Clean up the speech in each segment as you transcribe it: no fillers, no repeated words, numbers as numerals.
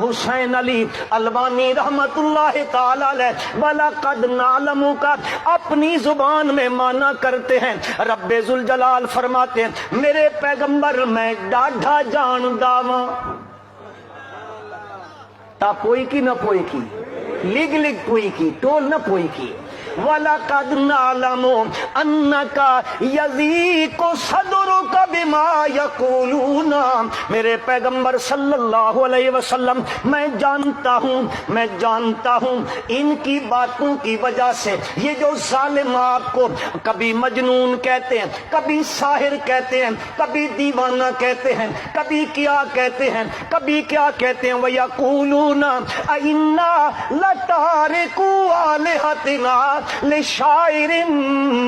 حسین علی البانی رحمت اللہ تعالی علیہ وَلَقَدْ نَعْلَمُ کا اپنی زبان میں مانا کرتے ہیں. رب ذوالجلال فرماتے ہیں میرے پیغمبر میں ڈاڈھا جاندا واں. تا پوئی کی نہ پوئی کی لگ لگ پوئی کی ٹول نہ پوئی کی. وَلَقَدْ نَعْلَمُ أَنَّكَ يَضِيقُ صَدْرُكَ بِمَا يَقُولُونَ. میرے پیغمبر صلی اللہ علیہ وسلم میں جانتا ہوں ان کی باتوں کی وجہ سے یہ جو ظالم آپ کو کبھی مجنون کہتے ہیں, کبھی ساحر کہتے ہیں, کبھی دیوانہ کہتے ہیں, کبھی کیا کہتے ہیں, کبھی کیا کہتے ہیں. وَيَقُولُونَ أَإِنَّا لَتَارِكُو آلِهَتِنَا لشاعر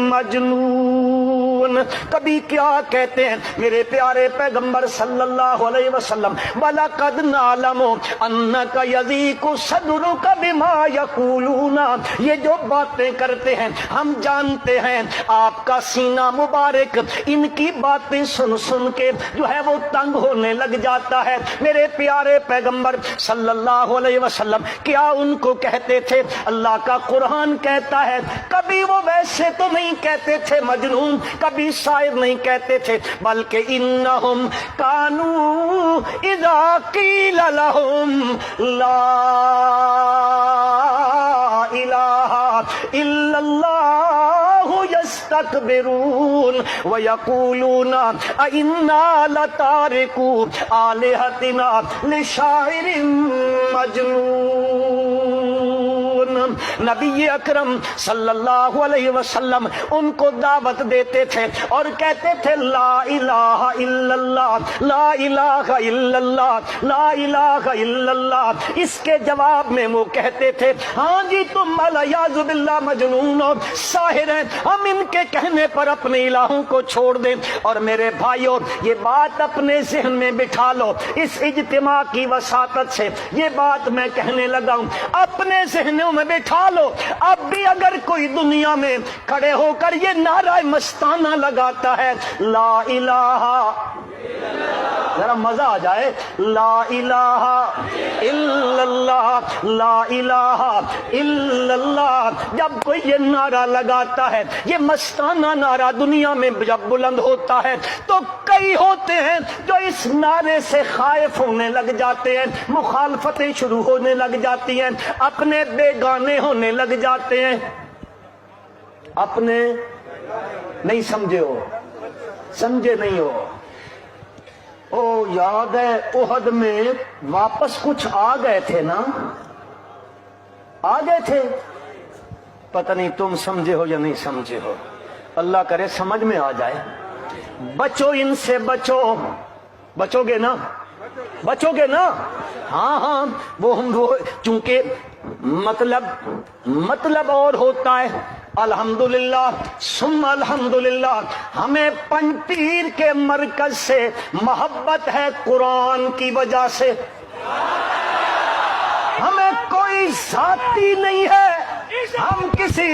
مجنون. کبھی کیا کہتے ہیں میرے پیارے پیغمبر صلی اللہ علیہ وسلم وَلَقَدْ نَعْلَمُ أَنَّكَ يَضِيقُ صَدْرُكَ بِمَا يَقُولُونَ. یہ جو باتیں کرتے ہیں ہم جانتے ہیں آپ کا سینہ مبارک ان کی باتیں سن سن کے جو ہے وہ تنگ ہونے لگ جاتا ہے. میرے پیارے پیغمبر صلی اللہ علیہ وسلم کیا ان کو کہتے تھے؟ اللہ کا قرآن کہتا ہے کبھی وہ ویسے تو نہیں کہتے تھے مجنون, کبھی شاعر نہیں کہتے تھے, بلکہ انہم کانوا اذا قیل لہم لا الہ الا اللہ یستکبرون ویقولون ائنا لتارکو آلہتنا لشاعر مجنون. نبی اکرم صلی اللہ علیہ وسلم ان کو دعوت دیتے تھے اور کہتے تھے لا الہ الا اللہ, لا الہ الا اللہ, لا الہ الا اللہ. اس کے جواب میں وہ کہتے تھے ہاں جی تم علیاذ باللہ مجنون ہو, ساحر ہیں, ہم ان کے کہنے پر اپنے الہوں کو چھوڑ دیں. اور میرے بھائیوں یہ بات اپنے ذہن میں بٹھا لو, اس اجتماع کی وساطت سے یہ بات میں کہنے لگا ہوں, اپنے ذہنوں میں بٹھا لو. اب بھی اگر کوئی دنیا میں کھڑے ہو کر یہ نعرہ مستانہ لگاتا ہے لا الہ, ذرا مزہ آ جائے, لا الہ الا اللہ, لا الہ الا اللہ, جب کوئی یہ نعرہ لگاتا ہے یہ مستانہ نعرہ دنیا میں جب بلند ہوتا ہے تو کئی ہوتے ہیں جو اس نعرے سے خائف ہونے لگ جاتے ہیں, مخالفتیں شروع ہونے لگ جاتی ہیں, اپنے بیگانے ہونے لگ جاتے ہیں. اپنے نہیں سمجھے ہو, سمجھے نہیں ہو. او یاد ہے احد میں واپس کچھ آ گئے تھے نا, آ گئے تھے, پتہ نہیں تم سمجھے ہو یا نہیں سمجھے ہو, اللہ کرے سمجھ میں آ جائے. بچو ان سے, بچو گے نا, بچو گے نا. ہاں ہاں وہ چونکہ مطلب اور ہوتا ہے. الحمدللہ ثم الحمدللہ ہمیں پنپیر کے مرکز سے محبت ہے قرآن کی وجہ سے. ہمیں کوئی ذاتی نہیں ہے, ہم کسی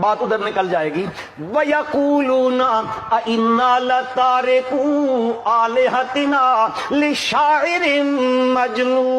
بات ادھر نکل جائے گی. وَيَقُولُونَ أَإِنَّا لَتَارِكُو آلِهَتِنَا لِشَاعِرٍ مَجْنُونٍ.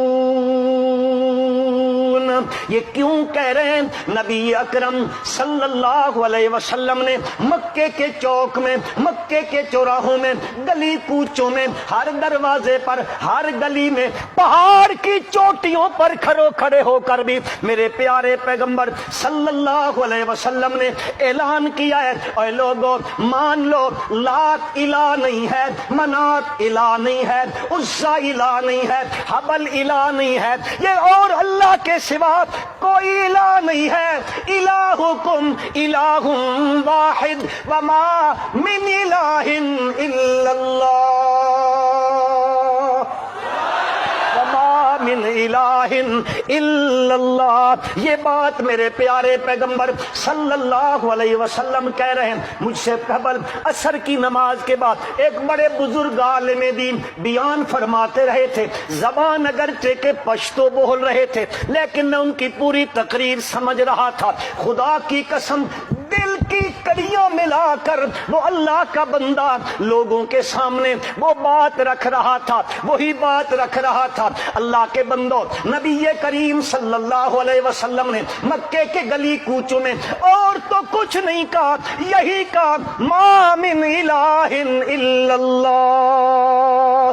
یہ کیوں کہہ رہے ہیں؟ نبی اکرم صلی اللہ علیہ وسلم نے مکے کے چوک میں, مکے کے چوراہوں میں, گلی کوچوں میں, ہر دروازے پر, ہر گلی میں, پہاڑ کی چوٹیوں پر کھڑے ہو کر بھی میرے پیارے پیغمبر صلی اللہ علیہ وسلم نے اعلان کیا ہے اے لوگوں مان لو لات الہ نہیں ہے, منات الہ نہیں ہے, عزا الہ نہیں ہے, حبل الہ نہیں ہے, یہ اور اللہ کے سوا کوئی الہ نہیں ہے. الہکم الہ واحد وما من الہ الا اللہ, وما من الہ الا اللہ. یہ بات میرے پیارے پیغمبر صلی اللہ علیہ وسلم کہہ رہے ہیں. مجھ سے قبل عصر کی نماز کے بعد ایک بڑے بزرگ عالم دین بیان فرماتے رہے تھے. زبان اگرچہ کہ پشتو بول رہے تھے لیکن میں ان کی پوری تقریر سمجھ رہا تھا. خدا کی قسم دل کی کڑیاں ملا کر وہ اللہ کا بندہ لوگوں کے سامنے وہ بات رکھ رہا تھا, وہی بات رکھ رہا تھا. اللہ کے بندوں, نبی کریم صلی اللہ علیہ وسلم نے مکے کے گلی کوچوں میں اور تو کچھ نہیں کہا, یہی کہا ما من الہ الا اللہ,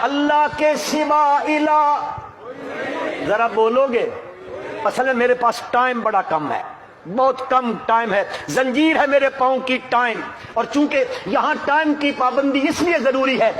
اللہ کے سوا الہ. ذرا بولو گے؟ اصل میں میرے پاس ٹائم بڑا کم ہے, بہت کم ٹائم ہے, زنجیر ہے میرے پاؤں کی ٹائم, اور چونکہ یہاں ٹائم کی پابندی اس لیے ضروری ہے